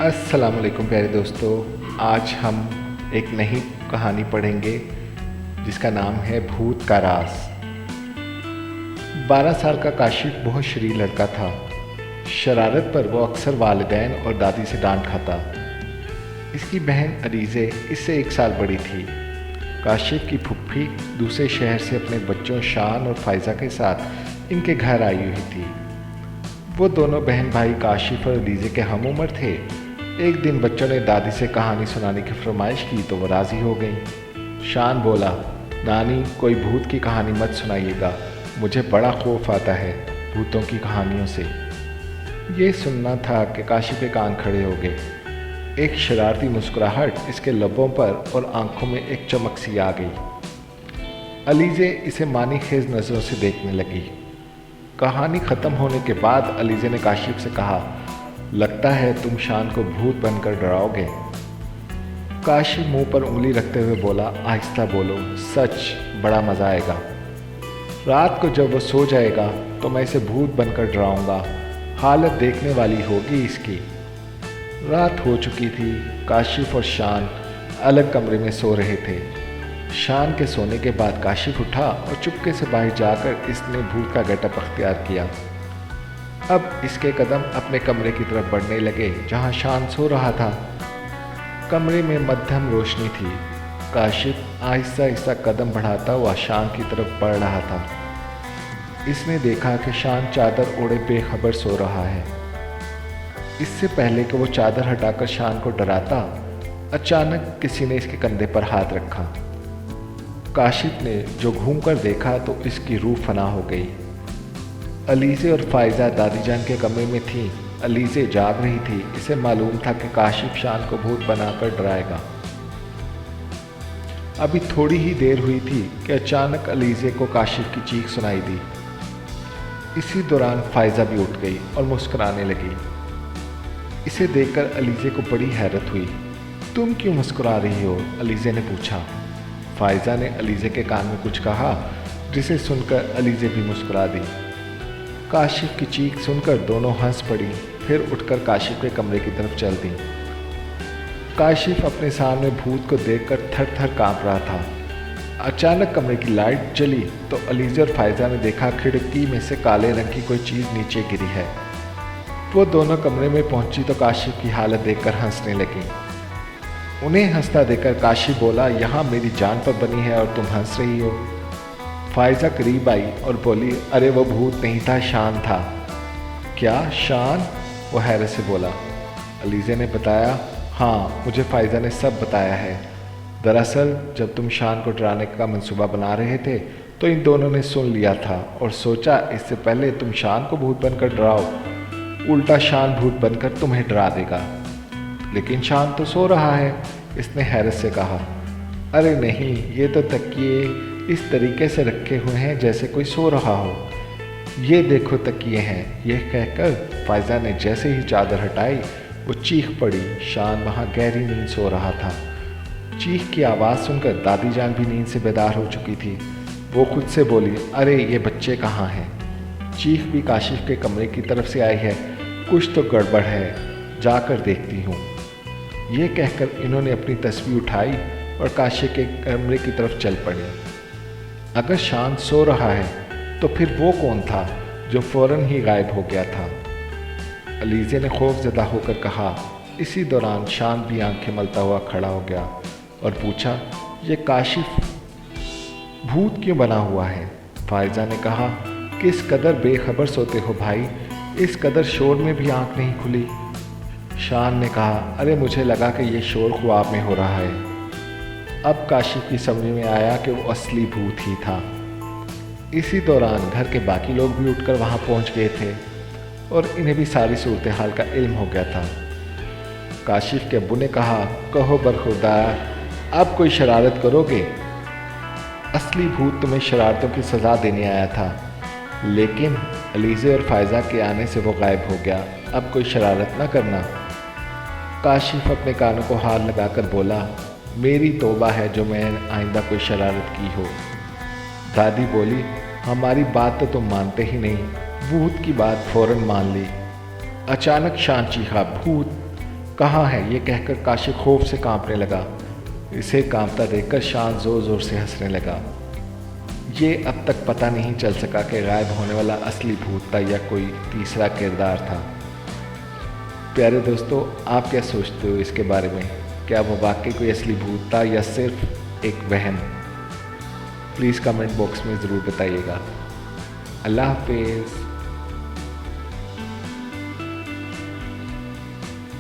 السلام علیکم پیارے دوستو، آج ہم ایک نئی کہانی پڑھیں گے جس کا نام ہے بھوت کا راز۔ 12 سال کا کاشف بہت شریر لڑکا تھا۔ شرارت پر وہ اکثر والدین اور دادی سے ڈانٹ کھاتا۔ اس کی بہن علیزے اس سے 1 سال بڑی تھی۔ کاشف کی پھپھی دوسرے شہر سے اپنے بچوں شان اور فائزہ کے ساتھ ان کے گھر آئی ہوئی تھی۔ وہ دونوں بہن بھائی کاشف اور علیزے کے ہم عمر تھے۔ ایک دن بچوں نے دادی سے کہانی سنانے کی فرمائش کی تو وہ راضی ہو گئیں۔ شان بولا، نانی کوئی بھوت کی کہانی مت سنائیے گا، مجھے بڑا خوف آتا ہے بھوتوں کی کہانیوں سے۔ یہ سننا تھا کہ کاشف کے کان کھڑے ہو گئے۔ ایک شرارتی مسکراہٹ اس کے لبوں پر اور آنکھوں میں ایک چمک سی آ گئی۔ علیزے اسے معنی خیز نظروں سے دیکھنے لگی۔ کہانی ختم ہونے کے بعد علیزے نے کاشف سے کہا، لگتا ہے تم شان کو بھوت بن کر ڈراؤ گے۔ کاشف منہ پر انگلی رکھتے ہوئے بولا، آہستہ بولو، سچ بڑا مزہ آئے گا۔ رات کو جب وہ سو جائے گا تو میں اسے بھوت بن کر ڈراؤں گا، حالت دیکھنے والی ہوگی اس کی۔ رات ہو چکی تھی۔ کاشف اور شان الگ کمرے میں سو رہے تھے۔ شان کے سونے کے بعد کاشف اٹھا اور چپکے سے باہر جا کر اس نے بھوت کا گیٹ اپ اختیار کیا۔ اب اس کے قدم اپنے کمرے کی طرف بڑھنے لگے جہاں شان سو رہا تھا۔ کمرے میں مدھم روشنی تھی۔ کاشف آہستہ آہستہ قدم بڑھاتا ہوا شان کی طرف بڑھ رہا تھا۔ اس نے دیکھا کہ شان چادر اوڑھے بے خبر سو رہا ہے۔ اس سے پہلے کہ وہ چادر ہٹا کر شان کو ڈراتا، اچانک کسی نے اس کے کندھے پر ہاتھ رکھا۔ کاشف نے جو گھوم کر دیکھا تو اس کی روح فنا ہو گئی۔ علیزے اور فائزہ دادی جان کے کمرے میں تھیں۔ علیزے جاگ رہی تھی۔ اسے معلوم تھا کہ کاشف شان کو بھوت بنا کر ڈرائے گا۔ ابھی تھوڑی ہی دیر ہوئی تھی کہ اچانک علیزے کو کاشف کی چیخ سنائی دی۔ اسی دوران فائزہ بھی اٹھ گئی اور مسکرانے لگی۔ اسے دیکھ کر علیزے کو بڑی حیرت ہوئی۔ تم کیوں مسکرا رہی ہو؟ علیزے نے پوچھا۔ فائزہ نے علیزے کے کان میں کچھ کہا جسے سن کر علیزے بھی مسکرا دی۔ کاشف کی چیخ سن کر دونوں ہنس پڑی، پھر اٹھ کر کاشف کے کمرے کی طرف چل دیں۔ کاشف اپنے سامنے بھوت کو دیکھ کر تھر تھر کانپ رہا تھا۔ اچانک کمرے کی لائٹ جلی تو علیزے اور فائزہ نے دیکھا کھڑکی میں سے کالے رنگ کی کوئی چیز نیچے گری ہے۔ وہ دونوں کمرے میں پہنچی تو کاشف کی حالت دیکھ کر ہنسنے لگی۔ انہیں ہنستا دیکھ کر کاشف بولا، یہاں میری جان پر بنی ہے اور تم ہنس رہی ہو۔ فائزہ قریب آئی اور بولی، ارے وہ بھوت نہیں تھا، شان تھا۔ کیا شان؟ وہ حیرت سے بولا۔ علیزے نے بتایا، ہاں مجھے فائزہ نے سب بتایا ہے۔ دراصل جب تم شان کو ڈرانے کا منصوبہ بنا رہے تھے تو ان دونوں نے سن لیا تھا اور سوچا اس سے پہلے تم شان کو بھوت بن کر ڈراؤ، الٹا شان بھوت بن کر تمہیں ڈرا دے گا۔ لیکن شان تو سو رہا ہے، اس نے حیرت سے کہا۔ ارے نہیں، یہ تو تکیے اس طریقے سے رکھے ہوئے ہیں جیسے کوئی سو رہا ہو۔ یہ دیکھو تکیے ہیں۔ یہ کہہ کر فائزہ نے جیسے ہی چادر ہٹائی وہ چیخ پڑی۔ شان وہاں گہری نیند سو رہا تھا۔ چیخ کی آواز سن کر دادی جان بھی نیند سے بیدار ہو چکی تھی۔ وہ خود سے بولی، ارے یہ بچے کہاں ہیں؟ چیخ بھی کاشف کے کمرے کی طرف سے آئی ہے، کچھ تو گڑبڑ ہے، جا کر دیکھتی ہوں۔ یہ کہہ کر انہوں نے اپنی تسبیح اٹھائی اور کاشف کے کمرے کی طرف چل پڑی۔ اگر شان سو رہا ہے تو پھر وہ کون تھا جو فوراً ہی غائب ہو گیا تھا؟ علیزے نے خوف زدہ ہو کر کہا۔ اسی دوران شان بھی آنکھیں ملتا ہوا کھڑا ہو گیا اور پوچھا، یہ کاشف بھوت کیوں بنا ہوا ہے؟ فائزہ نے کہا، کس قدر بے خبر سوتے ہو بھائی، اس قدر شور میں بھی آنکھ نہیں کھلی۔ شان نے کہا، ارے مجھے لگا کہ یہ شور خواب میں ہو رہا ہے۔ اب کاشف کی سمجھ میں آیا کہ وہ اصلی بھوت ہی تھا۔ اسی دوران گھر کے باقی لوگ بھی اٹھ کر وہاں پہنچ گئے تھے اور انہیں بھی ساری صورتحال کا علم ہو گیا تھا۔ کاشف کے ابو نے کہا، کہو برخوردار، اب کوئی شرارت کرو گے؟ اصلی بھوت تمہیں شرارتوں کی سزا دینے آیا تھا، لیکن علیزے اور فائزہ کے آنے سے وہ غائب ہو گیا۔ اب کوئی شرارت نہ کرنا۔ کاشف اپنے کانوں کو ہار لگا کر بولا، میری توبہ ہے جو میں نے آئندہ کوئی شرارت کی ہو۔ دادی بولی، ہماری بات تو تم مانتے ہی نہیں، بھوت کی بات فوراً مان لی۔ اچانک شان چیخا، بھوت! کہاں ہے یہ کہہ کر کاشف خوف سے کانپنے لگا۔ اسے کانپتا دیکھ کر شان زور زور سے ہنسنے لگا۔ یہ اب تک پتہ نہیں چل سکا کہ غائب ہونے والا اصلی بھوت تھا یا کوئی تیسرا کردار تھا۔ پیارے دوستو، آپ کیا سوچتے ہو اس کے بارے میں؟ کیا وہ واقعی کوئی اصلی بھوت تھا یا صرف ایک وہم؟ پلیز کمنٹ باکس میں ضرور بتائیے گا۔ اللہ حافظ۔